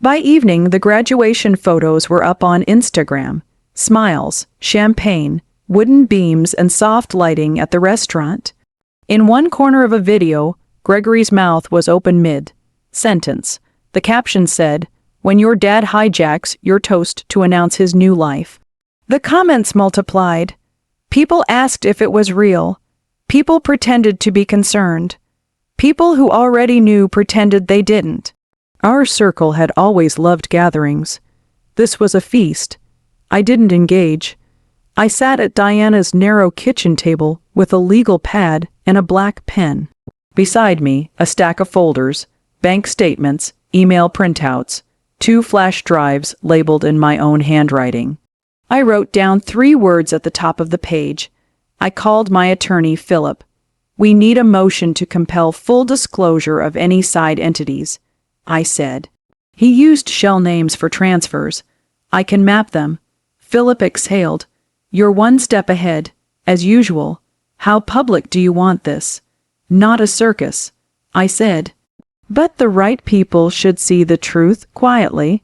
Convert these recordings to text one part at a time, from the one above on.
By evening, the graduation photos were up on Instagram. Smiles, champagne, wooden beams, and soft lighting at the restaurant. In one corner of a video, Gregory's mouth was open mid-sentence. The caption said, "When your dad hijacks your toast to announce his new life." The comments multiplied. People asked if it was real. People pretended to be concerned. People who already knew pretended they didn't. Our circle had always loved gatherings. This was a feast. I didn't engage. I sat at Diana's narrow kitchen table with a legal pad and a black pen. Beside me, a stack of folders, bank statements, email printouts, 2 flash drives labeled in my own handwriting. I wrote down 3 words at the top of the page. I called my attorney, Philip. "We need a motion to compel full disclosure of any side entities," I said. He used shell names for transfers. "I can map them." Philip exhaled. "You're one step ahead, as usual. How public do you want this?" "Not a circus," I said. "But the right people should see the truth quietly."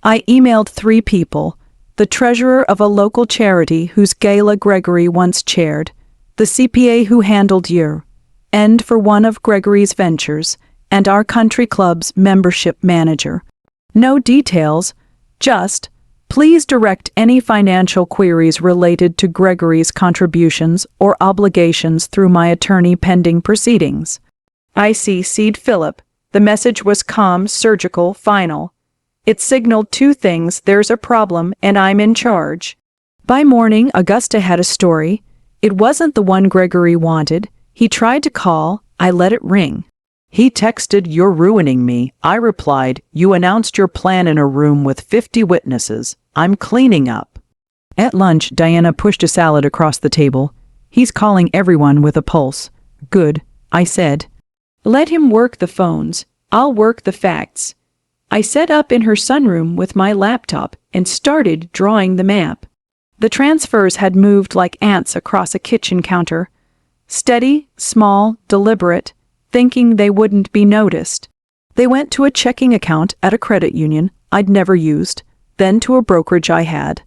I emailed 3 people. The treasurer of a local charity whose gala Gregory once chaired, the CPA who handled year end for one of Gregory's ventures, and our country club's membership manager. No details, just, "Please direct any financial queries related to Gregory's contributions or obligations through my attorney pending proceedings." I CC'd Philip. The message was calm, surgical, final. It signaled 2 things: there's a problem and I'm in charge. By morning, Augusta had a story. It wasn't the one Gregory wanted. He tried to call. I let it ring. He texted, "You're ruining me." I replied, "You announced your plan in a room with 50 witnesses. I'm cleaning up." At lunch, Diana pushed a salad across the table. "He's calling everyone with a pulse." "Good," I said. "Let him work the phones. I'll work the facts." I set up in her sunroom with my laptop and started drawing the map. The transfers had moved like ants across a kitchen counter. Steady, small, deliberate, thinking they wouldn't be noticed. They went to a checking account at a credit union I'd never used, then to a brokerage I had.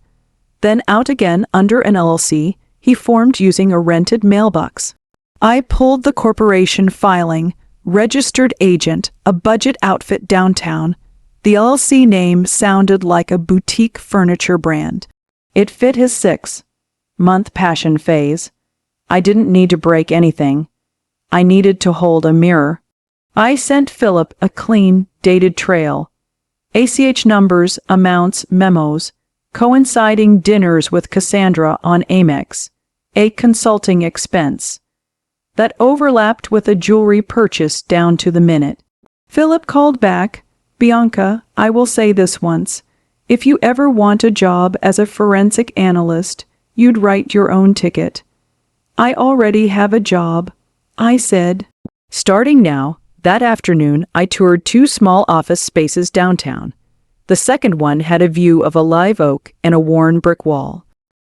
Then out again under an LLC he formed using a rented mailbox. I pulled the corporation filing, registered agent, a budget outfit downtown. The LLC name sounded like a boutique furniture brand. It fit his 6-month passion phase. I didn't need to break anything. I needed to hold a mirror. I sent Philip a clean, dated trail. ACH numbers, amounts, memos, coinciding dinners with Cassandra on Amex, a consulting expense that overlapped with a jewelry purchase down to the minute. Philip called back, "Bianca, I will say this once. If you ever want a job as a forensic analyst, you'd write your own ticket." "I already have a job," I said. Starting now, that afternoon, I toured 2 small office spaces downtown. The second one had a view of a live oak and a worn brick wall.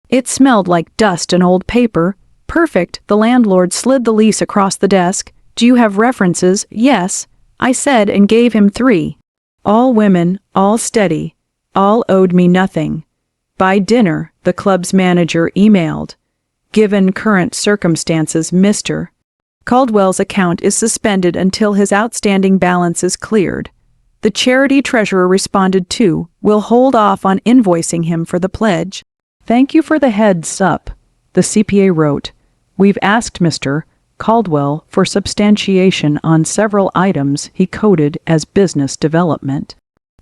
It smelled like dust and old paper. Perfect, the landlord slid the lease across the desk. "Do you have references?" "Yes," I said and gave him 3. All women, all steady, all owed me nothing. By dinner, the club's manager emailed, "Given current circumstances, Mr. Caldwell's account is suspended until his outstanding balance is cleared." The charity treasurer responded too, "We'll hold off on invoicing him for the pledge." "Thank you for the heads up," the CPA wrote. "We've asked Mr. Caldwell for substantiation on several items he coded as business development."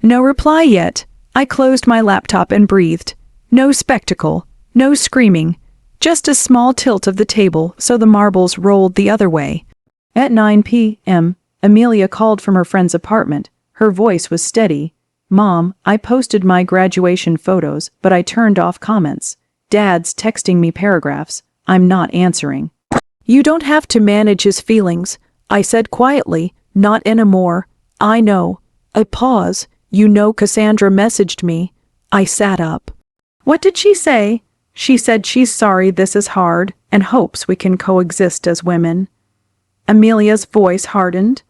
No reply yet. I closed my laptop and breathed. No spectacle, no screaming, just a small tilt of the table so the marbles rolled the other way. At 9 p.m., Amelia called from her friend's apartment. Her voice was steady. "Mom, I posted my graduation photos, but I turned off comments. Dad's texting me paragraphs. I'm not answering." "You don't have to manage his feelings," I said quietly. "Not anymore. I know." A pause. "You know Cassandra messaged me." I sat up. "What did she say?" "She said she's sorry this is hard and hopes we can coexist as women." Amelia's voice hardened.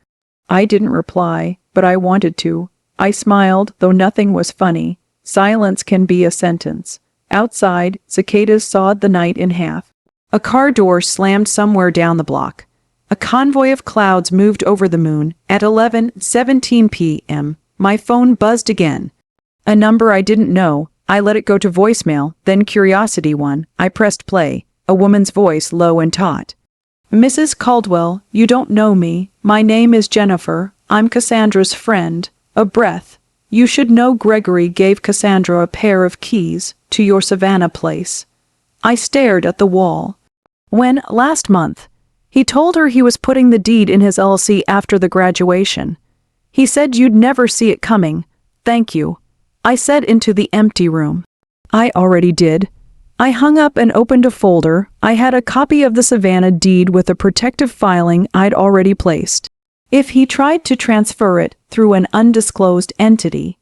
I didn't reply, but I wanted to. I smiled, though nothing was funny. Silence can be a sentence. Outside, cicadas sawed the night in half. A car door slammed somewhere down the block. A convoy of clouds moved over the moon. At 11:17 p.m., my phone buzzed again. A number I didn't know. I let it go to voicemail, then curiosity won. I pressed play. A woman's voice, low and taut. "Mrs. Caldwell, you don't know me. My name is Jennifer. I'm Cassandra's friend." A breath. "You should know Gregory gave Cassandra a pair of keys to your Savannah place." I stared at the wall. "When, last month, he told her he was putting the deed in his LLC after the graduation. He said you'd never see it coming. Thank you." I said into the empty room. I already did. I hung up and opened a folder. I had a copy of the Savannah deed with a protective filing I'd already placed. If he tried to transfer it through an undisclosed entity,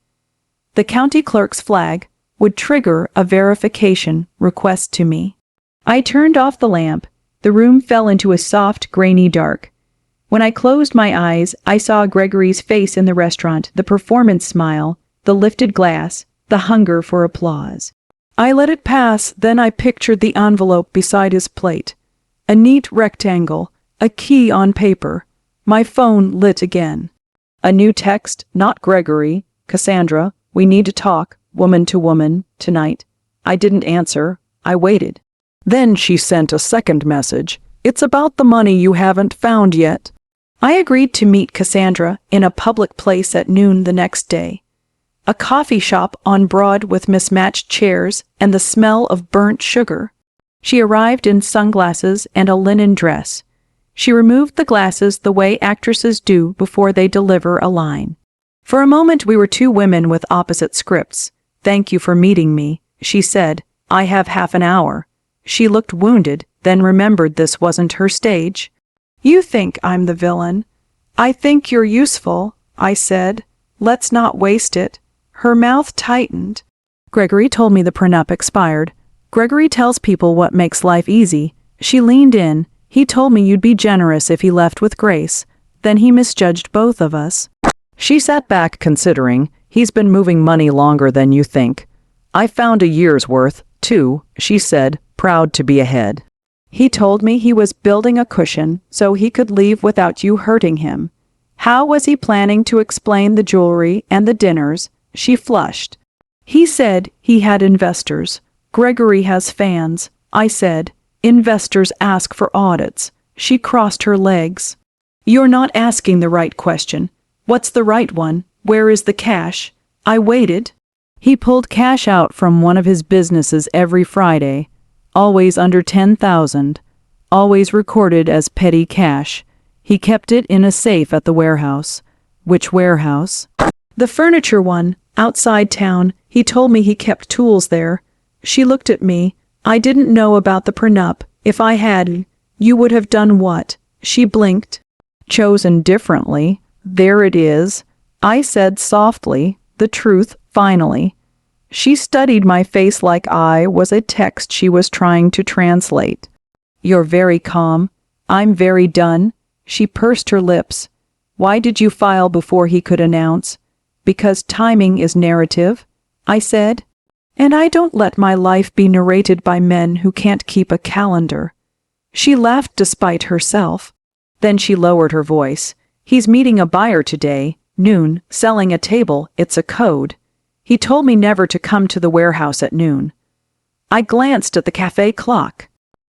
the county clerk's flag would trigger a verification request to me. I turned off the lamp. The room fell into a soft, grainy dark. When I closed my eyes, I saw Gregory's face in the restaurant, the performance smile, the lifted glass, the hunger for applause. I let it pass, then I pictured the envelope beside his plate. A neat rectangle, a key on paper. My phone lit again. A new text, not Gregory. "Cassandra, we need to talk, woman to woman, tonight." I didn't answer. I waited. Then she sent a second message. "It's about the money you haven't found yet." I agreed to meet Cassandra in a public place at noon the next day. A coffee shop on Broad with mismatched chairs and the smell of burnt sugar. She arrived in sunglasses and a linen dress. She removed the glasses the way actresses do before they deliver a line. For a moment we were two women with opposite scripts. "Thank you for meeting me," she said. "I have half an hour." She looked wounded, then remembered this wasn't her stage. "You think I'm the villain." "I think you're useful," I said. "Let's not waste it." Her mouth tightened. "Gregory told me the prenup expired. Gregory tells people what makes life easy." She leaned in. "He told me you'd be generous if he left with grace. Then he misjudged both of us." She sat back, considering. "He's been moving money longer than you think." "I found a year's worth, too," she said, proud to be ahead. "He told me he was building a cushion so he could leave without you hurting him." How was he planning to explain the jewelry and the dinners? She flushed. "He said he had investors. Gregory has fans." I said. "Investors ask for audits." She crossed her legs. "You're not asking the right question." "What's the right one? Where is the cash?" I waited. He pulled cash out from one of his businesses every Friday, always under 10,000, always recorded as petty cash. He kept it in a safe at the warehouse. Which warehouse? The furniture one, outside town. He told me he kept tools there. She looked at me. "I didn't know about the prenup. If I had, you would have done what?" She blinked. "Chosen differently. There it is." I said softly, the truth, finally. She studied my face like I was a text she was trying to translate. "You're very calm." "I'm very done." She pursed her lips. "Why did you file before he could announce?" "Because timing is narrative," I said. "And I don't let my life be narrated by men who can't keep a calendar." She laughed despite herself. Then she lowered her voice. "He's meeting a buyer today, noon, selling a table. It's a code. He told me never to come to the warehouse at noon." I glanced at the cafe clock.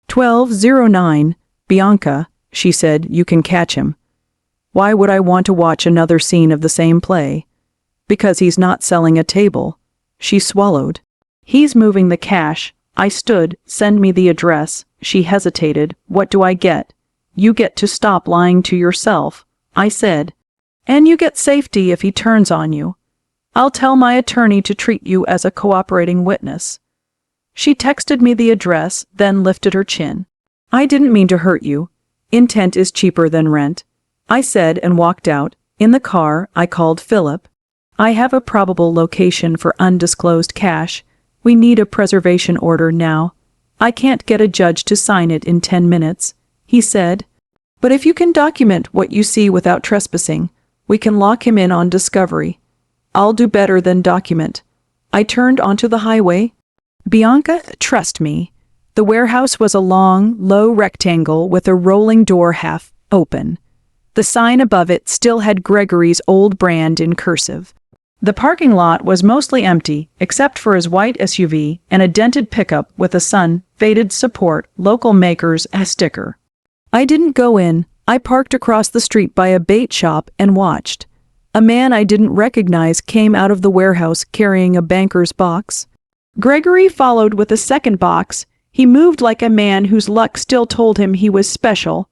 12:09. "Bianca," she said, "you can catch him." Why would I want to watch another scene of the same play? Because he's not selling a table. She swallowed. "He's moving the cash." I stood. "Send me the address." She hesitated. "What do I get?" "You get to stop lying to yourself," I said. "And you get safety if he turns on you. I'll tell my attorney to treat you as a cooperating witness." She texted me the address, then lifted her chin. "I didn't mean to hurt you. Intent is cheaper than rent," I said and walked out. In the car, I called Philip. "I have a probable location for undisclosed cash. We need a preservation order now. I can't get a judge to sign it in 10 minutes, he said. "But if you can document what you see without trespassing, we can lock him in on discovery." I'll do better than document. I turned onto the highway. Bianca, trust me. The warehouse was a long, low rectangle with a rolling door half open. The sign above it still had Gregory's old brand in cursive. The parking lot was mostly empty, except for his white SUV and a dented pickup with a Sun faded support local makers a sticker. I didn't go in. I parked across the street by a bait shop and watched. A man I didn't recognize came out of the warehouse carrying a banker's box. Gregory followed with a second box. He moved like a man whose luck still told him he was special.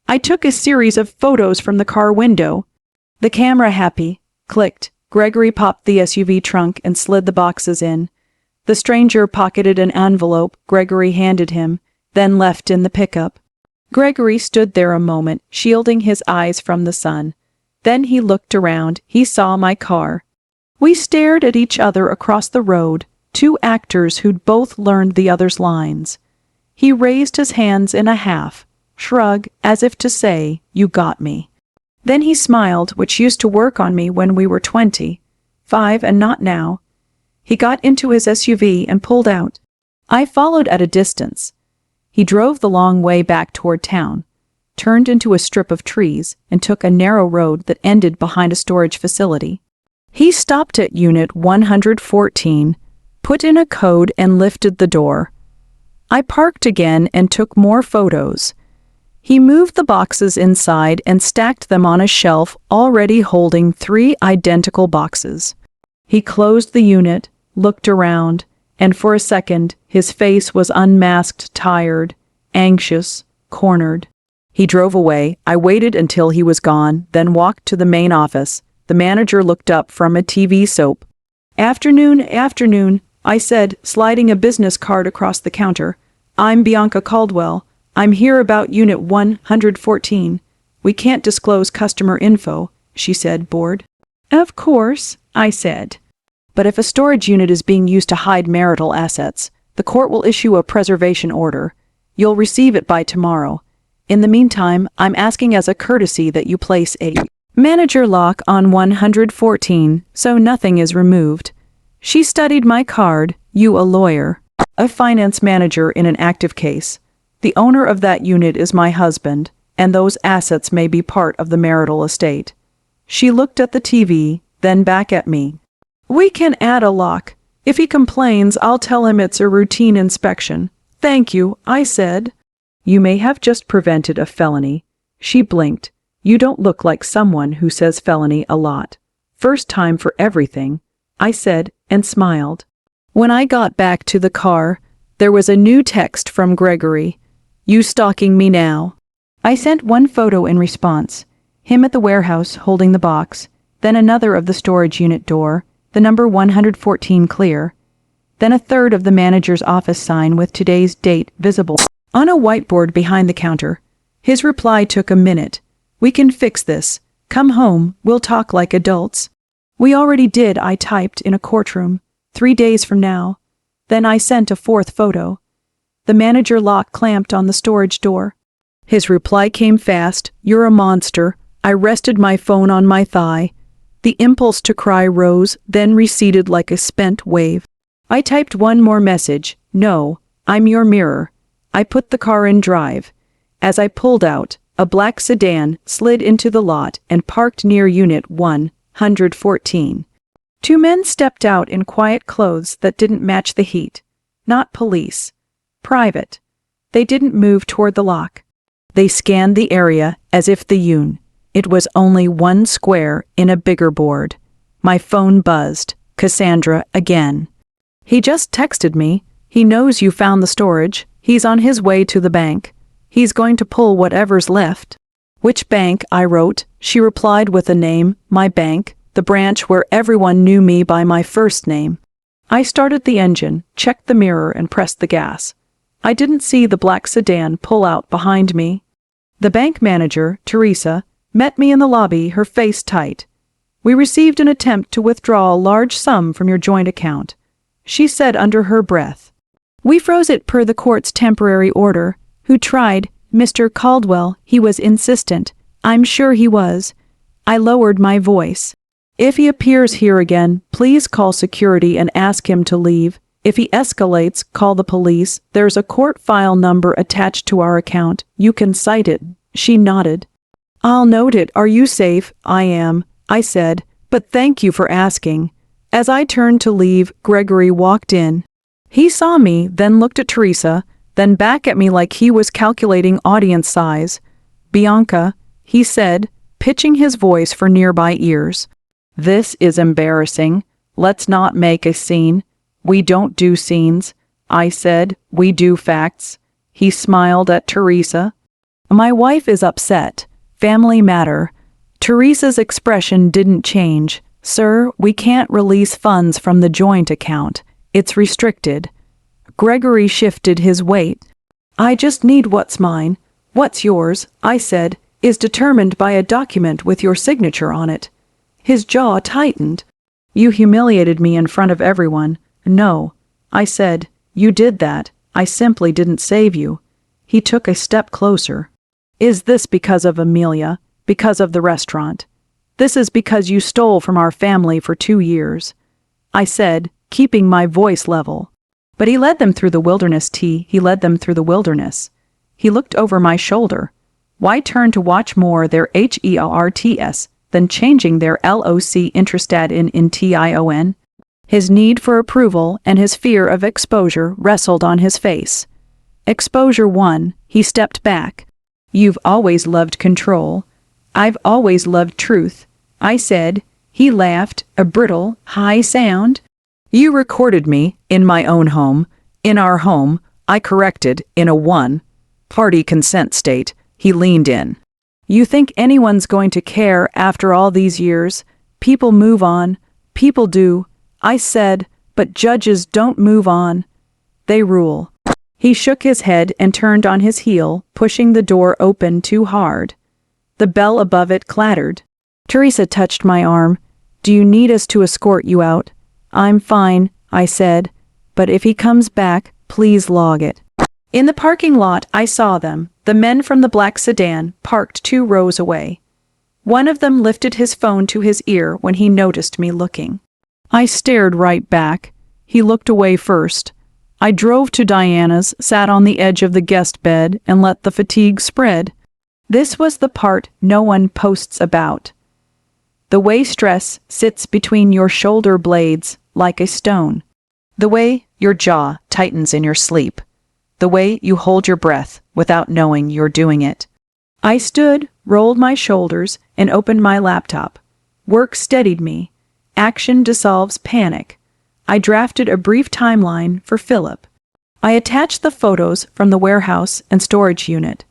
I took a series of photos from the car window. The camera happy, clicked. Gregory popped the SUV trunk and slid the boxes in. The stranger pocketed an envelope Gregory handed him, then left in the pickup. Gregory stood there a moment, shielding his eyes from the sun. Then he looked around. He saw my car. We stared at each other across the road, two actors who'd both learned the other's lines. He raised his hands in a half shrug, as if to say, "You got me." Then he smiled, which used to work on me when we were 25 and not now. He got into his SUV and pulled out. I followed at a distance. He drove the long way back toward town, turned into a strip of trees, and took a narrow road that ended behind a storage facility. He stopped at Unit 114, put in a code and lifted the door. I parked again and took more photos. He moved the boxes inside and stacked them on a shelf already holding 3 identical boxes. He closed the unit, looked around, and for a second his face was unmasked, tired, anxious, cornered. He drove away. I waited until he was gone, then walked to the main office. The manager looked up from a TV soap. Afternoon, I said, sliding a business card across the counter. I'm Bianca Caldwell. I'm here about Unit 114. We can't disclose customer info, she said, bored. Of course, I said. But if a storage unit is being used to hide marital assets, the court will issue a preservation order. You'll receive it by tomorrow. In the meantime, I'm asking as a courtesy that you place a manager lock on 114 so nothing is removed. She studied my card, you a lawyer, a finance manager in an active case. The owner of that unit is my husband, and those assets may be part of the marital estate. She looked at the TV, then back at me. We can add a lock. If he complains, I'll tell him it's a routine inspection. Thank you, I said. You may have just prevented a felony. She blinked. You don't look like someone who says felony a lot. First time for everything, I said, and smiled. When I got back to the car, there was a new text from Gregory. You stalking me now? I sent one photo in response. Him at the warehouse holding the box, then another of the storage unit door, the number 114 clear, then a third of the manager's office sign with today's date visible on a whiteboard behind the counter. His reply took a minute. We can fix this. Come home, we'll talk like adults. We already did, I typed in a courtroom. 3 days from now. Then I sent a fourth photo. The manager lock clamped on the storage door. His reply came fast. You're a monster. I rested my phone on my thigh. The impulse to cry rose, then receded like a spent wave. I typed one more message. No, I'm your mirror. I put the car in drive. As I pulled out, a black sedan slid into the lot and parked near Unit 114. 2 men stepped out in quiet clothes that didn't match the heat. Not police. Private. They didn't move toward the lock. They scanned the area as if it was only one square in a bigger board. My phone buzzed. Cassandra again. He just texted me. He knows you found the storage. He's on his way to the bank. He's going to pull whatever's left. Which bank? I wrote. She replied with a name. My bank. The branch where everyone knew me by my first name. I started the engine, checked the mirror, and pressed the gas. I didn't see the black sedan pull out behind me. The bank manager, Teresa, met me in the lobby, her face tight. We received an attempt to withdraw a large sum from your joint account. She said under her breath. We froze it per the court's temporary order. Who tried? Mr. Caldwell. He was insistent. I'm sure he was. I lowered my voice. If he appears here again, please call security and ask him to leave. If he escalates, call the police. There's a court file number attached to our account. You can cite it." She nodded. "I'll note it. Are you safe?" "I am," I said, "but thank you for asking." As I turned to leave, Gregory walked in. He saw me, then looked at Teresa, then back at me like he was calculating audience size. "Bianca," he said, pitching his voice for nearby ears. "This is embarrassing. Let's not make a scene." "We don't do scenes," I said. "We do facts." He smiled at Teresa. "My wife is upset. Family matter." Teresa's expression didn't change. "Sir, we can't release funds from the joint account. It's restricted." Gregory shifted his weight. "I just need what's mine. What's yours," I said, "is determined by a document with your signature on it." His jaw tightened. "You humiliated me in front of everyone." "No," I said, "you did that. I simply didn't save you." He took a step closer. "Is this because of Amelia? Because of the restaurant? This is because you stole from our family for 2 years." I said, keeping my voice level. "But he led them through the wilderness, T. He led them through the wilderness." He looked over my shoulder. Why turn to watch more their HERTS than changing their LOC Intrastad in TION? His need for approval and his fear of exposure wrestled on his face. Exposure won. He stepped back. "You've always loved control." "I've always loved truth," I said. He laughed, a brittle, high sound. "You recorded me in my own home. In our home, I corrected in a one-party consent state." He leaned in. "You think anyone's going to care after all these years? People move on. People do." I said, "But judges don't move on. They rule." He shook his head and turned on his heel, pushing the door open too hard. The bell above it clattered. Teresa touched my arm. "Do you need us to escort you out?" "I'm fine," I said, "but if he comes back, please log it." In the parking lot, I saw them, the men from the black sedan, parked 2 rows away. One of them lifted his phone to his ear when he noticed me looking. I stared right back. He looked away first. I drove to Diana's, sat on the edge of the guest bed, and let the fatigue spread. This was the part no one posts about. The way stress sits between your shoulder blades like a stone. The way your jaw tightens in your sleep. The way you hold your breath without knowing you're doing it. I stood, rolled my shoulders, and opened my laptop. Work steadied me. Action dissolves panic. I drafted a brief timeline for Philip. I attached the photos from the warehouse and storage unit.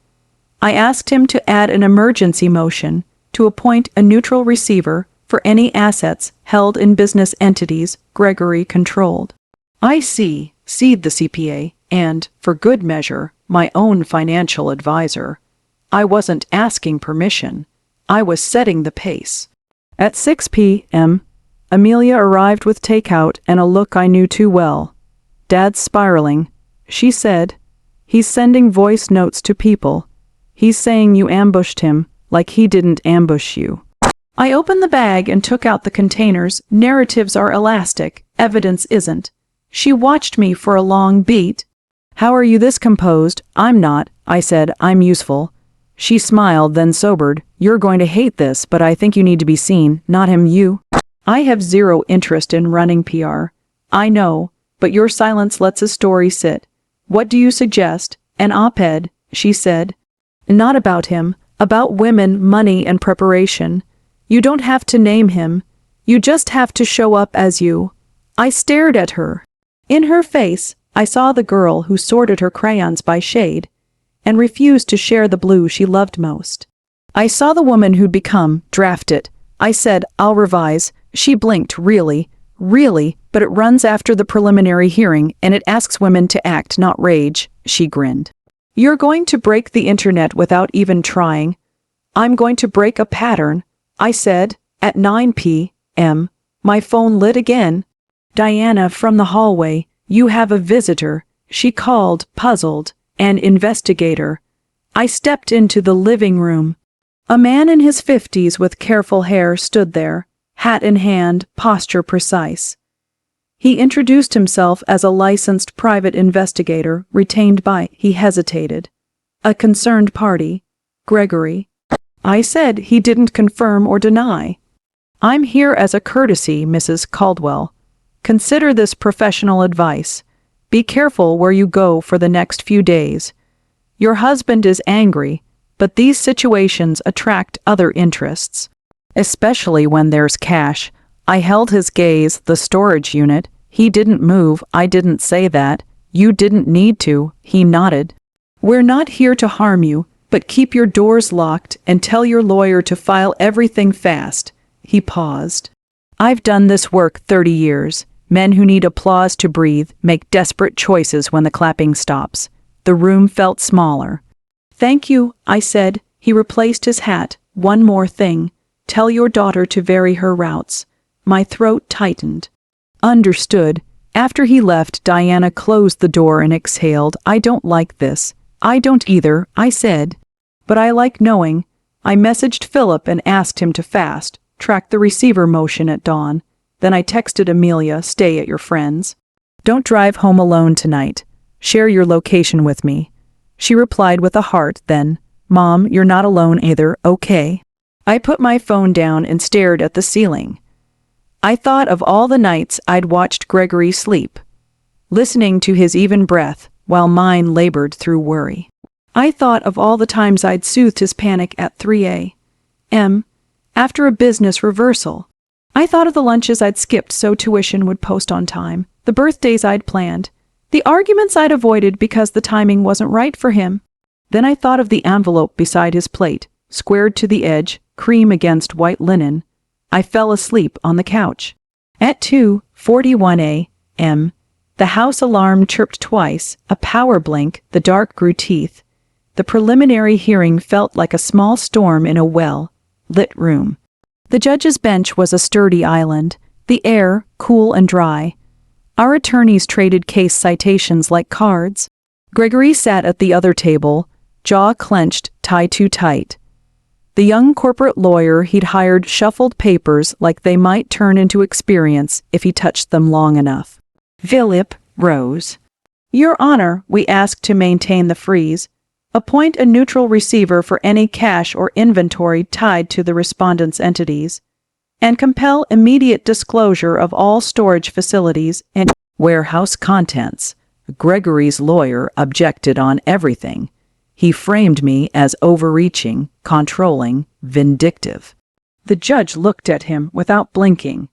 I asked him to add an emergency motion to appoint a neutral receiver for any assets held in business entities Gregory controlled. I seed the CPA and, for good measure, my own financial advisor. I wasn't asking permission. I was setting the pace. At 6 p.m., Amelia arrived with takeout and a look I knew too well. "Dad's spiraling," she said. "He's sending voice notes to people. He's saying you ambushed him, like he didn't ambush you." I opened the bag and took out the containers. Narratives are elastic, evidence isn't. She watched me for a long beat. "How are you this composed?" "I'm not," I said. "I'm useful." She smiled, then sobered. "You're going to hate this, but I think you need to be seen, not him, you." "I have zero interest in running PR." "I know, but your silence lets a story sit." "What do you suggest?" "An op-ed," she said. "Not about him, about women, money, and preparation. You don't have to name him. You just have to show up as you." I stared at her. In her face, I saw the girl who sorted her crayons by shade and refused to share the blue she loved most. I saw the woman who'd become. "Draft it." I said, "I'll revise." She blinked. Really, but it runs after the preliminary hearing and it asks women to act, not rage." She grinned. "You're going to break the internet without even trying." "I'm going to break a pattern," I said. At 9 p.m., my phone lit again. "Diana from the hallway, you have a visitor," she called, puzzled. "An investigator." I stepped into the living room. A man in his 50s with careful hair stood there, hat in hand, posture precise. He introduced himself as a licensed private investigator retained by, he hesitated, a concerned party, Gregory. I said he didn't confirm or deny. I'm here as a courtesy, Mrs. Caldwell. Consider this professional advice. Be careful where you go for the next few days. Your husband is angry, but these situations attract other interests, especially when there's cash. I held his gaze. The storage unit. He didn't move. I didn't say that. You didn't need to. He nodded. We're not here to harm you, but keep your doors locked and tell your lawyer to file everything fast. He paused. I've done this work 30 years. Men who need applause to breathe make desperate choices when the clapping stops. The room felt smaller. Thank you, I said. He replaced his hat. One more thing. Tell your daughter to vary her routes. My throat tightened. Understood. After he left, Diana closed the door and exhaled. I don't like this. I don't either, I said. But I like knowing. I messaged Philip and asked him to fast, track the receiver motion at dawn. Then I texted Amelia, stay at your friend's. Don't drive home alone tonight. Share your location with me. She replied with a heart, then, Mom, you're not alone either, okay? I put my phone down and stared at the ceiling. I thought of all the nights I'd watched Gregory sleep, listening to his even breath while mine labored through worry. I thought of all the times I'd soothed his panic at 3 a.m. after a business reversal. I thought of the lunches I'd skipped so tuition would post on time, the birthdays I'd planned, the arguments I'd avoided because the timing wasn't right for him. Then I thought of the envelope beside his plate, squared to the edge, cream against white linen. I fell asleep on the couch. At 2:41 a.m., the house alarm chirped twice, a power blink, the dark grew teeth. The preliminary hearing felt like a small storm in a well-lit room. The judge's bench was a sturdy island, the air cool and dry. Our attorneys traded case citations like cards. Gregory sat at the other table, jaw clenched, tie too tight. The young corporate lawyer he'd hired shuffled papers like they might turn into experience if he touched them long enough. Philip rose. Your Honor, we ask to maintain the freeze. Appoint a neutral receiver for any cash or inventory tied to the respondent's entities, and compel immediate disclosure of all storage facilities and warehouse contents. Gregory's lawyer objected on everything. He framed me as overreaching, controlling, vindictive. The judge looked at him without blinking.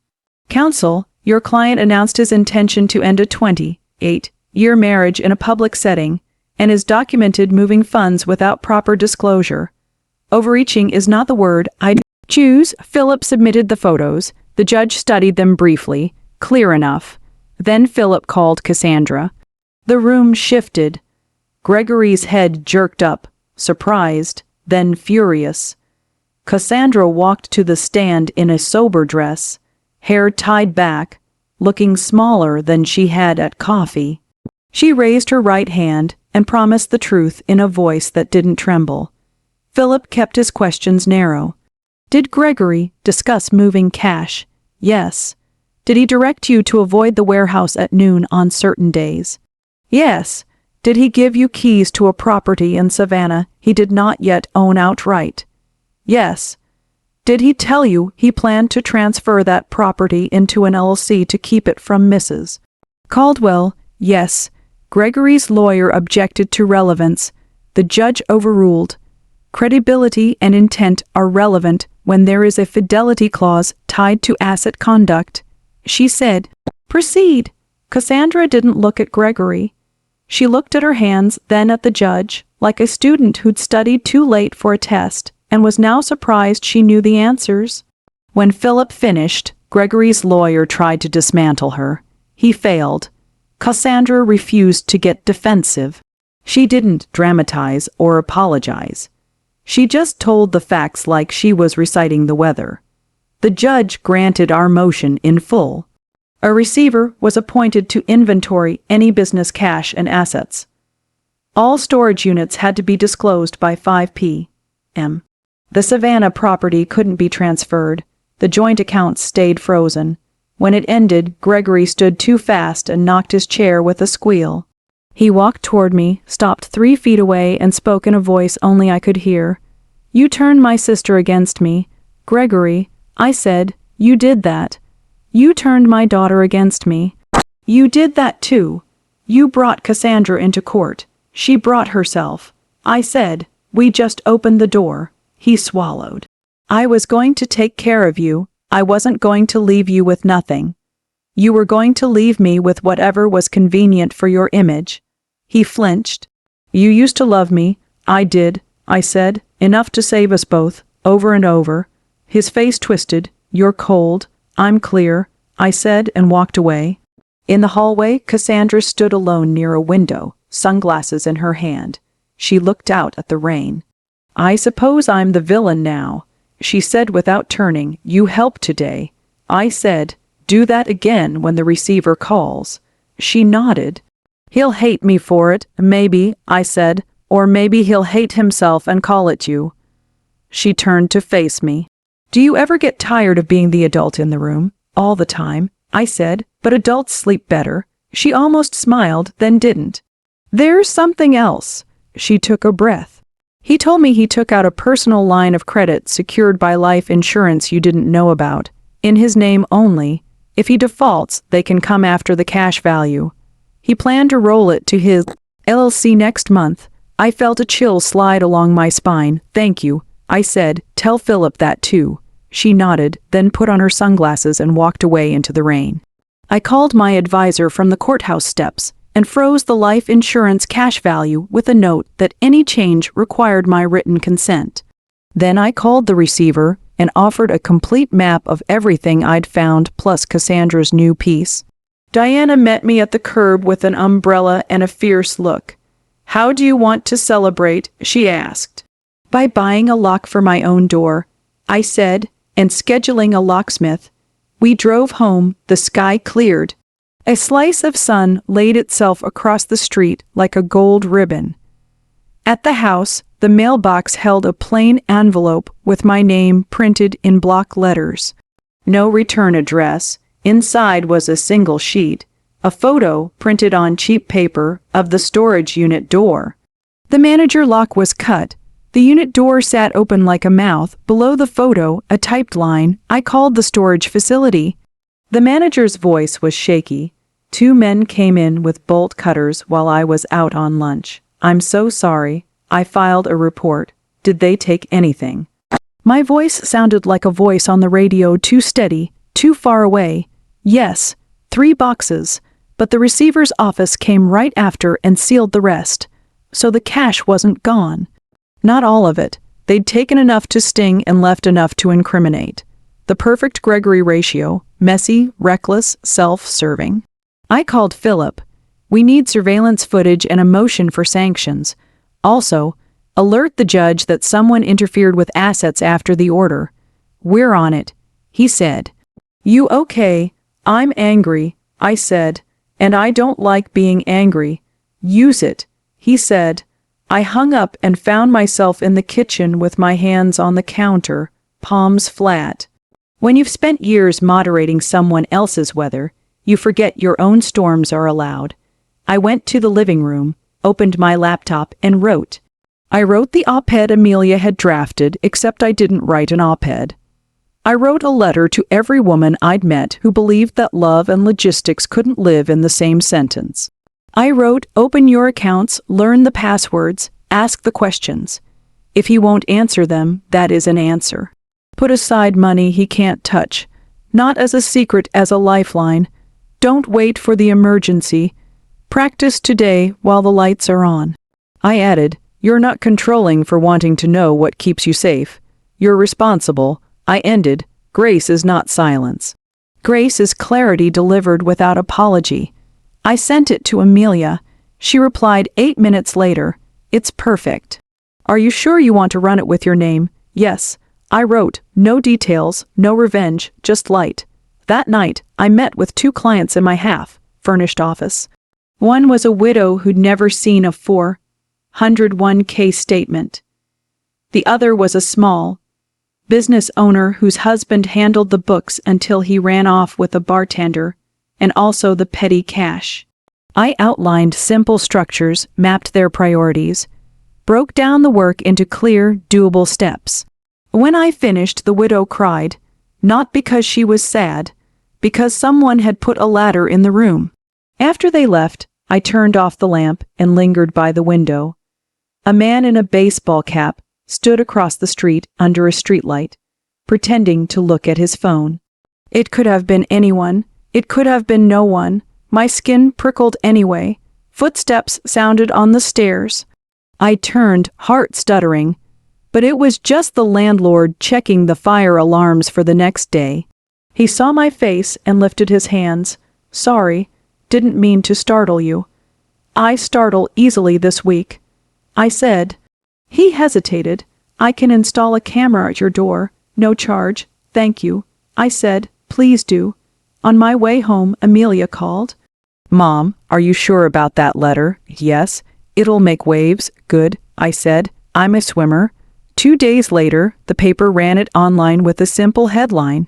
Counsel, your client announced his intention to end a 28-year marriage in a public setting and is documented moving funds without proper disclosure. Overreaching is not the word I'd choose. Philip submitted the photos. The judge studied them briefly, clear enough. Then Philip called Cassandra. The room shifted. Gregory's head jerked up, surprised, then furious. Cassandra walked to the stand in a sober dress, hair tied back, looking smaller than she had at coffee. She raised her right hand and promised the truth in a voice that didn't tremble. Philip kept his questions narrow. Did Gregory discuss moving cash? Yes. Did he direct you to avoid the warehouse at noon on certain days? Yes. Did he give you keys to a property in Savannah he did not yet own outright? Yes. Did he tell you he planned to transfer that property into an LLC to keep it from Mrs. Caldwell? Yes. Gregory's lawyer objected to relevance. The judge overruled. Credibility and intent are relevant when there is a fidelity clause tied to asset conduct. She said, Proceed. Cassandra didn't look at Gregory. She looked at her hands, then at the judge, like a student who'd studied too late for a test and was now surprised she knew the answers. When Philip finished, Gregory's lawyer tried to dismantle her. He failed. Cassandra refused to get defensive. She didn't dramatize or apologize. She just told the facts like she was reciting the weather. The judge granted our motion in full. A receiver was appointed to inventory any business cash and assets. All storage units had to be disclosed by 5 p.m. The Savannah property couldn't be transferred. The joint accounts stayed frozen. When it ended, Gregory stood too fast and knocked his chair with a squeal. He walked toward me, stopped 3 feet away, and spoke in a voice only I could hear. "You turned my sister against me. Gregory," I said, "you did that. You turned my daughter against me. You did that too. You brought Cassandra into court. She brought herself." I said, "We just opened the door." He swallowed. "I was going to take care of you. I wasn't going to leave you with nothing. You were going to leave me with whatever was convenient for your image." He flinched. "You used to love me." "I did," I said, "enough to save us both, over and over." His face twisted. "You're cold. I'm clear," I said, and walked away. In the hallway, Cassandra stood alone near a window, sunglasses in her hand. She looked out at the rain. "I suppose I'm the villain now," she said without turning. "You helped today." I said, "Do that again when the receiver calls." She nodded. "He'll hate me for it, maybe," I said, "or maybe he'll hate himself and call it you." She turned to face me. "Do you ever get tired of being the adult in the room? All the time," I said, "but adults sleep better." She almost smiled, then didn't. "There's something else." She took a breath. "He told me he took out a personal line of credit secured by life insurance you didn't know about, in his name only. If he defaults, they can come after the cash value. He planned to roll it to his LLC next month." I felt a chill slide along my spine. "Thank you," I said. "Tell Philip that too." She nodded, then put on her sunglasses and walked away into the rain. I called my advisor from the courthouse steps and froze the life insurance cash value with a note that any change required my written consent. Then I called the receiver and offered a complete map of everything I'd found plus Cassandra's new piece. Diana met me at the curb with an umbrella and a fierce look. "How do you want to celebrate?" she asked. "By buying a lock for my own door," I said, "and scheduling a locksmith." We drove home, the sky cleared. A slice of sun laid itself across the street like a gold ribbon. At the house, the mailbox held a plain envelope with my name printed in block letters. No return address. Inside was a single sheet, a photo printed on cheap paper of the storage unit door. The manager lock was cut. The unit door sat open like a mouth. Below the photo, a typed line, "I called the storage facility." The manager's voice was shaky. "2 men came in with bolt cutters while I was out on lunch. I'm so sorry. I filed a report. Did they take anything?" My voice sounded like a voice on the radio, too steady, too far away. "Yes, 3 boxes, but the receiver's office came right after and sealed the rest. So the cash wasn't gone. Not all of it. They'd taken enough to sting and left enough to incriminate. The perfect Gregory ratio, messy, reckless, self-serving." I called Philip. "We need surveillance footage and a motion for sanctions. Also, alert the judge that someone interfered with assets after the order." "We're on it," he said. "You okay?" "I'm angry," I said, "and I don't like being angry." "Use it," he said. I hung up and found myself in the kitchen with my hands on the counter, palms flat. When you've spent years moderating someone else's weather, you forget your own storms are allowed. I went to the living room, opened my laptop, and wrote. I wrote the op-ed Amelia had drafted, except I didn't write an op-ed. I wrote a letter to every woman I'd met who believed that love and logistics couldn't live in the same sentence. I wrote, "Open your accounts, learn the passwords, ask the questions. If he won't answer them, that is an answer. Put aside money he can't touch. Not as a secret, as a lifeline. Don't wait for the emergency. Practice today while the lights are on." I added, "You're not controlling for wanting to know what keeps you safe. You're responsible." I ended, "Grace is not silence. Grace is clarity delivered without apology." I sent it to Amelia. She replied 8 minutes later, "It's perfect. Are you sure you want to run it with your name?" "Yes." I wrote, "No details, no revenge, just light." That night, I met with 2 clients in my half-furnished office. One was a widow who'd never seen a 401k statement. The other was a small, business owner whose husband handled the books until he ran off with a bartender, and also the petty cash. I outlined simple structures, mapped their priorities, broke down the work into clear, doable steps. When I finished, the widow cried, not because she was sad, because someone had put a ladder in the room. After they left, I turned off the lamp and lingered by the window. A man in a baseball cap stood across the street under a streetlight, pretending to look at his phone. It could have been anyone. It could have been no one. My skin prickled anyway. Footsteps sounded on the stairs. I turned, heart stuttering, but it was just the landlord checking the fire alarms for the next day. He saw my face and lifted his hands. Sorry, didn't mean to startle you. I startle easily this week, I said. He hesitated. I can install a camera at your door. No charge, thank you. I said, please do. On my way home, Amelia called. Mom, are you sure about that letter? Yes. It'll make waves. Good, I said. I'm a swimmer. 2 days later, the paper ran it online with a simple headline.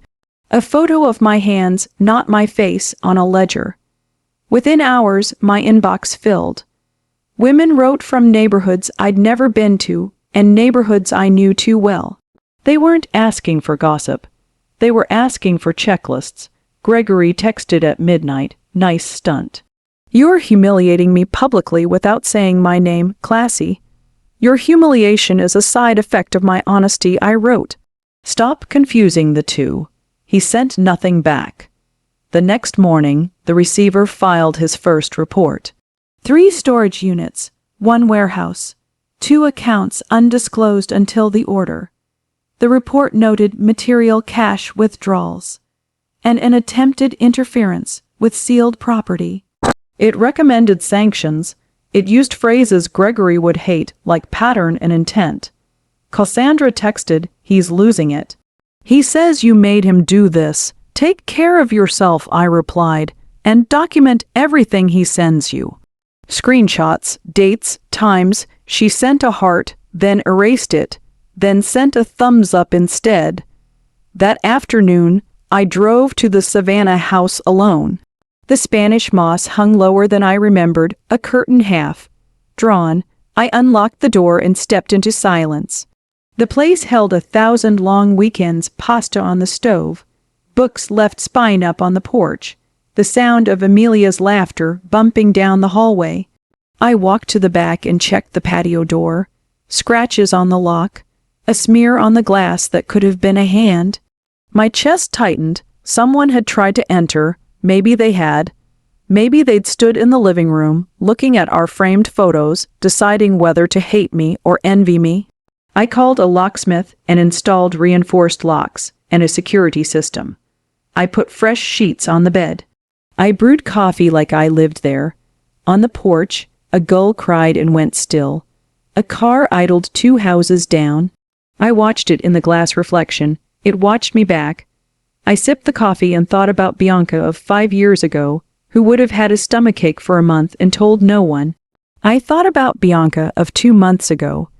A photo of my hands, not my face, on a ledger. Within hours, my inbox filled. Women wrote from neighborhoods I'd never been to, and neighborhoods I knew too well. They weren't asking for gossip. They were asking for checklists. Gregory texted at midnight, nice stunt. You're humiliating me publicly without saying my name, classy. Your humiliation is a side effect of my honesty, I wrote. Stop confusing the two. He sent nothing back. The next morning, the receiver filed his first report. 3 storage units, 1 warehouse, 2 accounts undisclosed until the order. The report noted material cash withdrawals and an attempted interference with sealed property. It recommended sanctions. It used phrases Gregory would hate, like pattern and intent. Cassandra texted, he's losing it. He says you made him do this. Take care of yourself, I replied, and document everything he sends you. Screenshots, dates, times. She sent a heart, then erased it, then sent a thumbs up instead. That afternoon, I drove to the Savannah house alone. The Spanish moss hung lower than I remembered, a curtain half drawn. I unlocked the door and stepped into silence. The place held 1,000 long weekends, pasta on the stove, books left spine up on the porch, the sound of Amelia's laughter bumping down the hallway. I walked to the back and checked the patio door. Scratches on the lock, a smear on the glass that could have been a hand. My chest tightened. Someone had tried to enter. Maybe they had. Maybe they'd stood in the living room, looking at our framed photos, deciding whether to hate me or envy me. I called a locksmith and installed reinforced locks and a security system. I put fresh sheets on the bed. I brewed coffee like I lived there. On the porch, a gull cried and went still. A car idled 2 houses down. I watched it in the glass reflection. It watched me back. I sipped the coffee and thought about Bianca of 5 years ago, who would have had a stomachache for a month and told no one. I thought about Bianca of 2 months ago,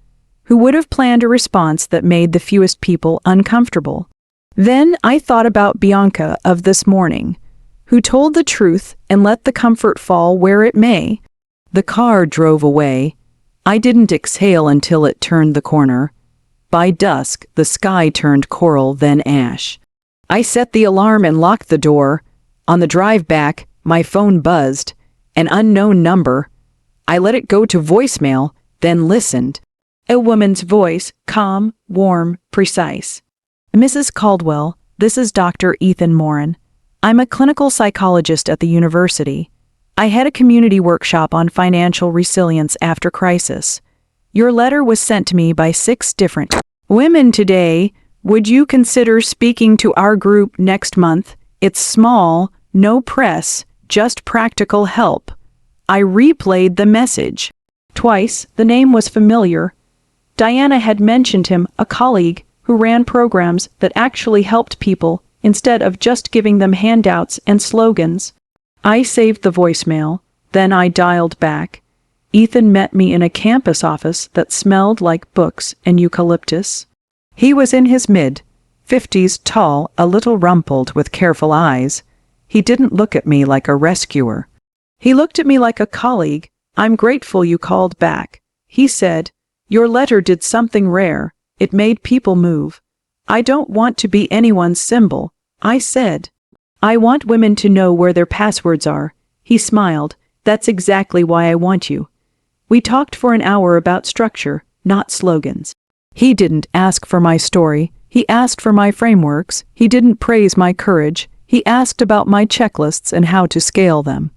who would have planned a response that made the fewest people uncomfortable. Then I thought about Bianca of this morning, who told the truth and let the comfort fall where it may. The car drove away. I didn't exhale until it turned the corner. By dusk, the sky turned coral, then ash. I set the alarm and locked the door. On the drive back, my phone buzzed. An unknown number. I let it go to voicemail, then listened. A woman's voice, calm, warm, precise. Mrs. Caldwell, this is Dr. Ethan Morin. I'm a clinical psychologist at the university. I had a community workshop on financial resilience after crisis. Your letter was sent to me by 6 different women today. Would you consider speaking to our group next month? It's small, no press, just practical help. I replayed the message. Twice, the name was familiar. Diana had mentioned him, a colleague who ran programs that actually helped people instead of just giving them handouts and slogans. I saved the voicemail, then I dialed back. Ethan met me in a campus office that smelled like books and eucalyptus. He was in his mid 50s, tall, a little rumpled, with careful eyes. He didn't look at me like a rescuer. He looked at me like a colleague. "I'm grateful you called back," he said. "Your letter did something rare. It made people move." "I don't want to be anyone's symbol," I said. "I want women to know where their passwords are." He smiled. "That's exactly why I want you." We talked for an hour about structure, not slogans. He didn't ask for my story. He asked for my frameworks. He didn't praise my courage. He asked about my checklists and how to scale them.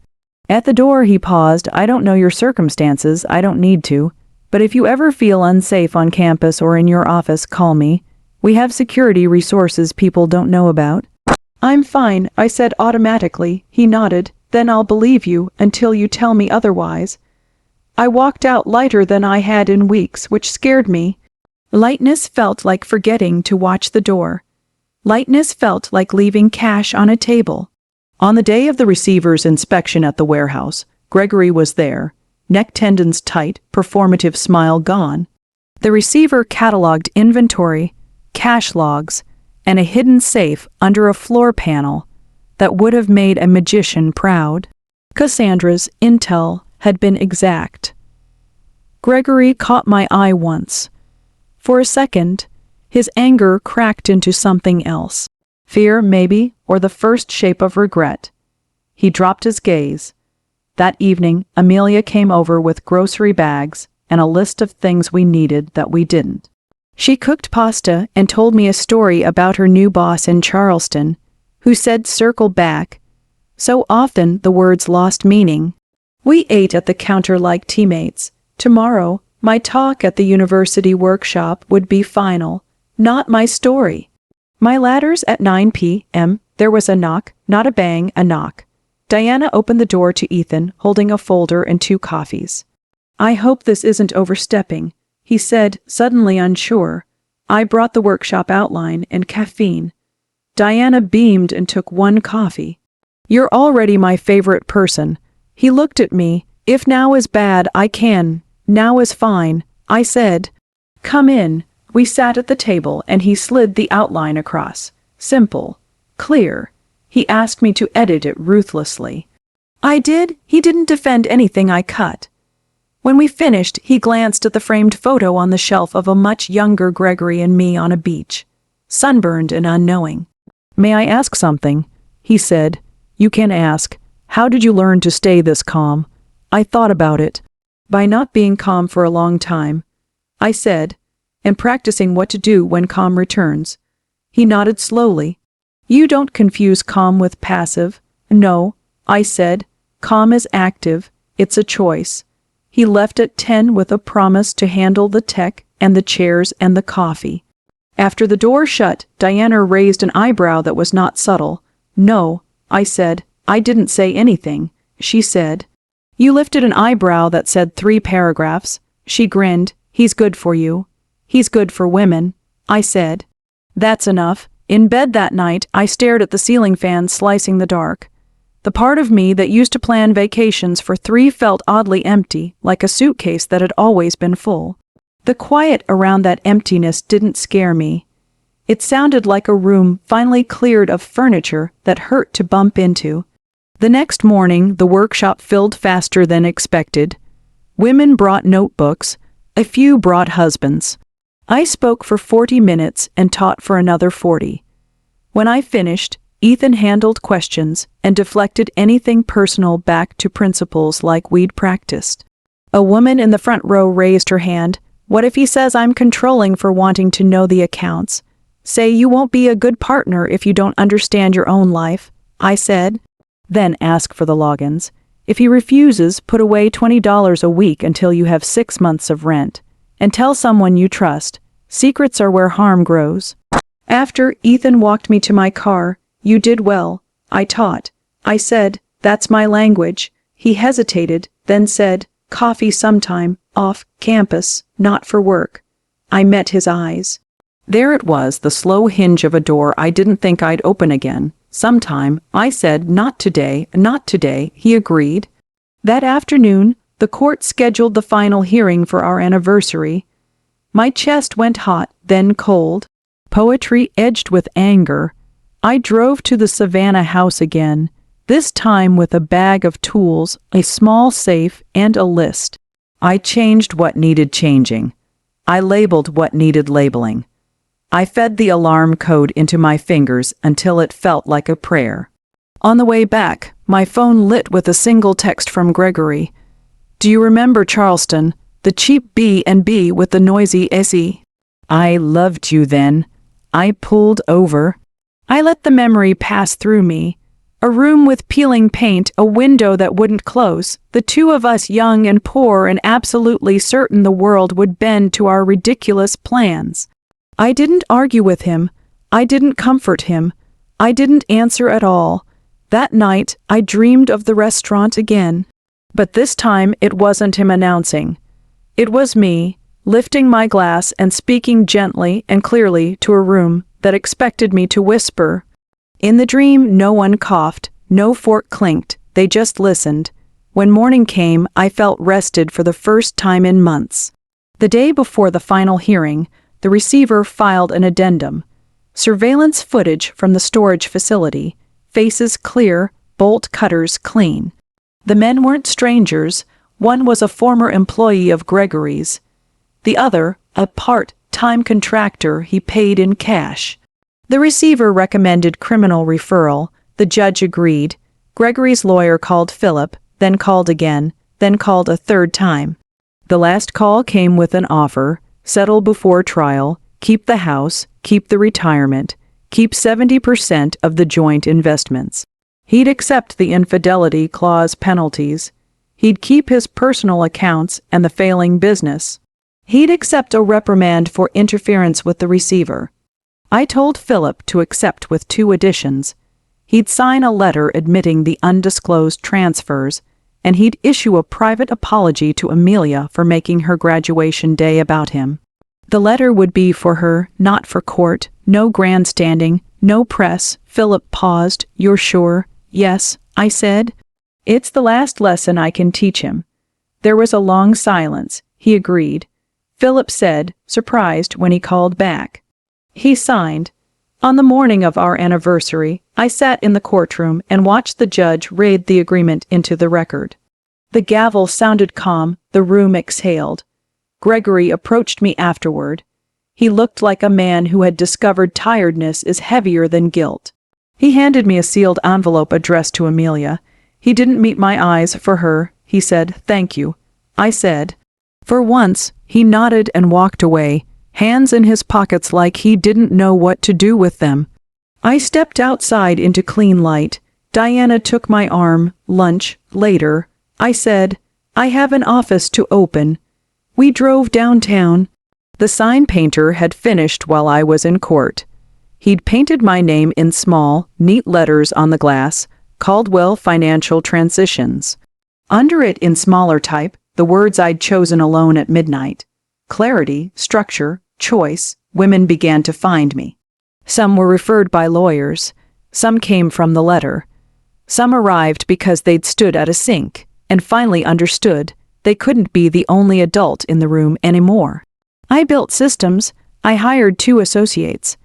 At the door he paused. "I don't know your circumstances. I don't need to. But if you ever feel unsafe on campus or in your office, call me. We have security resources people don't know about." "I'm fine," I said automatically. He nodded. "Then I'll believe you until you tell me otherwise." I walked out lighter than I had in weeks, which scared me. Lightness felt like forgetting to watch the door. Lightness felt like leaving cash on a table. On the day of the receiver's inspection at the warehouse, Gregory was there, neck tendons tight, performative smile gone. The receiver cataloged inventory, cash logs, and a hidden safe under a floor panel that would have made a magician proud. Cassandra's intel had been exact. Gregory caught my eye once. For a second, his anger cracked into something else. Fear, maybe, or the first shape of regret. He dropped his gaze. That evening, Amelia came over with grocery bags and a list of things we needed that we didn't. She cooked pasta and told me a story about her new boss in Charleston, who said "circle back." So often the words lost meaning. We ate at the counter like teammates. Tomorrow, my talk at the university workshop would be final, not my story. My ladders at 9 p.m. There was a knock, not a bang, a knock. Diana opened the door to Ethan, holding a folder and 2 coffees. "I hope this isn't overstepping," he said, suddenly unsure. I brought the workshop outline and caffeine. Diana beamed and took 1 coffee. "You're already my favorite person." He looked at me. "If now is bad, I can. Now is fine," I said. "Come in." We sat at the table and he slid the outline across. Simple. Clear. He asked me to edit it ruthlessly. I did. He didn't defend anything I cut. When we finished, he glanced at the framed photo on the shelf of a much younger Gregory and me on a beach, sunburned and unknowing. "May I ask something?" he said. "You can ask. How did you learn to stay this calm?" I thought about it. "By not being calm for a long time," I said, "and practicing what to do when calm returns." He nodded slowly. "You don't confuse calm with passive." "No," I said. "Calm is active. It's a choice." He left at 10 with a promise to handle the tech and the chairs and the coffee. After the door shut, Diana raised an eyebrow that was not subtle. "No," I said. "I didn't say anything," she said. "You lifted an eyebrow that said 3 paragraphs. She grinned. "He's good for you." "He's good for women," I said. "That's enough." In bed that night, I stared at the ceiling fan slicing the dark. The part of me that used to plan vacations for 3 felt oddly empty, like a suitcase that had always been full. The quiet around that emptiness didn't scare me. It sounded like a room finally cleared of furniture that hurt to bump into. The next morning, the workshop filled faster than expected. Women brought notebooks. A few brought husbands. I spoke for 40 minutes and taught for another 40. When I finished, Ethan handled questions and deflected anything personal back to principles like we'd practiced. A woman in the front row raised her hand. "What if he says I'm controlling for wanting to know the accounts?" "Say you won't be a good partner if you don't understand your own life," I said. "Then ask for the logins. If he refuses, put away $20 a week until you have 6 months of rent. And tell someone you trust. Secrets are where harm grows." After, Ethan walked me to my car. "You did well," I taught. I said, "That's my language." He hesitated, then said, "Coffee sometime, off campus, not for work." I met his eyes. There it was, the slow hinge of a door I didn't think I'd open again. "Sometime," I said. "Not today, not today," he agreed. That afternoon, the court scheduled the final hearing for our anniversary. My chest went hot, then cold. poetry edged with anger, I drove to the Savannah house again, this time with a bag of tools, a small safe, and a list. I changed what needed changing. I labeled what needed labeling. I fed the alarm code into my fingers until it felt like a prayer. On the way back, my phone lit with a single text from Gregory. "Do you remember Charleston, the cheap B&B with the noisy SE? I loved you then." I pulled over. I let the memory pass through me. A room with peeling paint, a window that wouldn't close, the two of us young and poor and absolutely certain the world would bend to our ridiculous plans. I didn't argue with him. I didn't comfort him. I didn't answer at all. That night, I dreamed of the restaurant again. But this time, it wasn't him announcing. It was me, lifting my glass and speaking gently and clearly to a room that expected me to whisper. In the dream, no one coughed, no fork clinked, they just listened. When morning came, I felt rested for the first time in months. The day before the final hearing, the receiver filed an addendum. Surveillance footage from the storage facility, faces clear, bolt cutters clean. The men weren't strangers. One was a former employee of Gregory's. The other, a part-time contractor he paid in cash. The receiver recommended criminal referral. The judge agreed. Gregory's lawyer called Philip, then called again, then called a third time. The last call came with an offer: settle before trial, keep the house, keep the retirement, keep 70% of the joint investments. He'd accept the infidelity clause penalties. He'd keep his personal accounts and the failing business. He'd accept a reprimand for interference with the receiver. I told Philip to accept with 2 additions. He'd sign a letter admitting the undisclosed transfers, and he'd issue a private apology to Amelia for making her graduation day about him. The letter would be for her, not for court, no grandstanding, no press. Philip paused. "You're sure?" "Yes," I said. "It's the last lesson I can teach him." There was a long silence. He agreed. Philip said, surprised when he called back. He signed. On the morning of our anniversary, I sat in the courtroom and watched the judge read the agreement into the record. The gavel sounded calm, the room exhaled. Gregory approached me afterward. He looked like a man who had discovered tiredness is heavier than guilt. He handed me a sealed envelope addressed to Amelia. He didn't meet my eyes for her. He said, "Thank you." I said. For once, he nodded and walked away, hands in his pockets like he didn't know what to do with them. I stepped outside into clean light. Diana took my arm. "Lunch, later." I said, "I have an office to open." We drove downtown. The sign painter had finished while I was in court. He'd painted my name in small, neat letters on the glass, Caldwell Financial Transitions. Under it in smaller type, the words I'd chosen alone at midnight. Clarity, structure, choice. Women began to find me. Some were referred by lawyers. Some came from the letter. Some arrived because they'd stood at a sink and finally understood they couldn't be the only adult in the room anymore. I built systems. I hired 2 associates.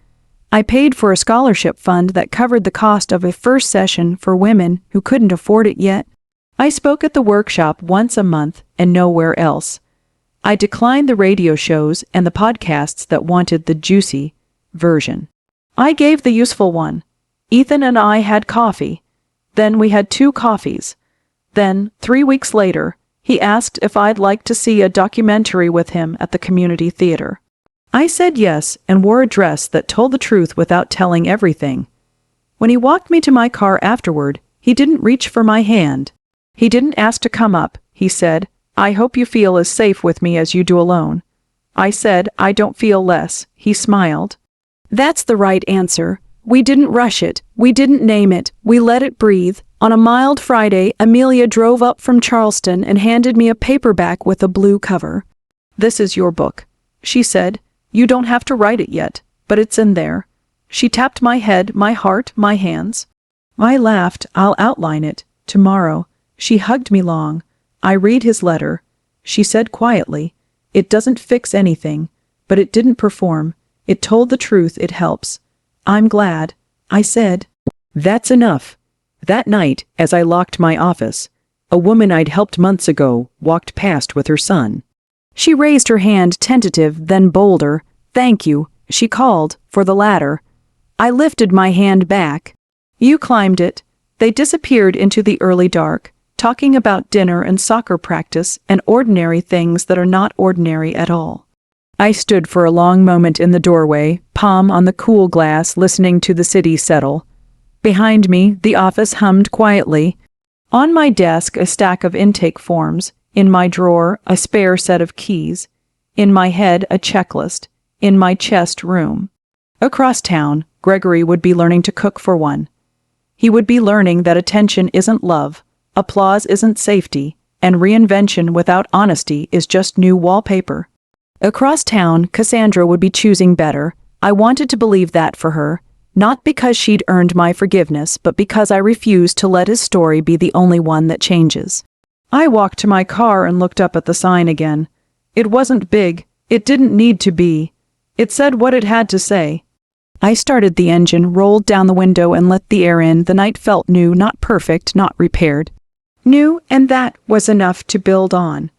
I paid for a scholarship fund that covered the cost of a first session for women who couldn't afford it yet. I spoke at the workshop once a month and nowhere else. I declined the radio shows and the podcasts that wanted the juicy version. I gave the useful one. Ethan and I had coffee. Then we had 2 coffees. Then, 3 weeks later, he asked if I'd like to see a documentary with him at the community theater. I said yes and wore a dress that told the truth without telling everything. When he walked me to my car afterward, he didn't reach for my hand. He didn't ask to come up. He said, "I hope you feel as safe with me as you do alone." I said, "I don't feel less." He smiled. That's the right answer. We didn't rush it. We didn't name it. We let it breathe. On a mild Friday, Amelia drove up from Charleston and handed me a paperback with a blue cover. "This is your book," she said. "You don't have to write it yet, but it's in there." She tapped my head, my heart, my hands. I laughed. "I'll outline it. Tomorrow." She hugged me long. "I read his letter." She said quietly, "It doesn't fix anything, but it didn't perform. It told the truth. It helps. I'm glad, I said. That's enough. That night, as I locked my office, a woman I'd helped months ago walked past with her son. She raised her hand, tentative, then bolder. Thank you, she called, for the ladder. I lifted my hand back. You climbed it. They disappeared into the early dark, talking about dinner and soccer practice and ordinary things that are not ordinary at all. I stood for a long moment in the doorway, palm on the cool glass, listening to the city settle. Behind me, the office hummed quietly. On my desk, a stack of intake forms. In my drawer, a spare set of keys. In my head, a checklist. In my chest, room. Across town, Gregory would be learning to cook for one. He would be learning that attention isn't love, applause isn't safety, and reinvention without honesty is just new wallpaper. Across town, Cassandra would be choosing better. I wanted to believe that for her, not because she'd earned my forgiveness, but because I refused to let his story be the only one that changes. I walked to my car and looked up at the sign again. It wasn't big. It didn't need to be. It said what it had to say. I started the engine, rolled down the window, and let the air in. The night felt new, not perfect, not repaired. New, and that was enough to build on.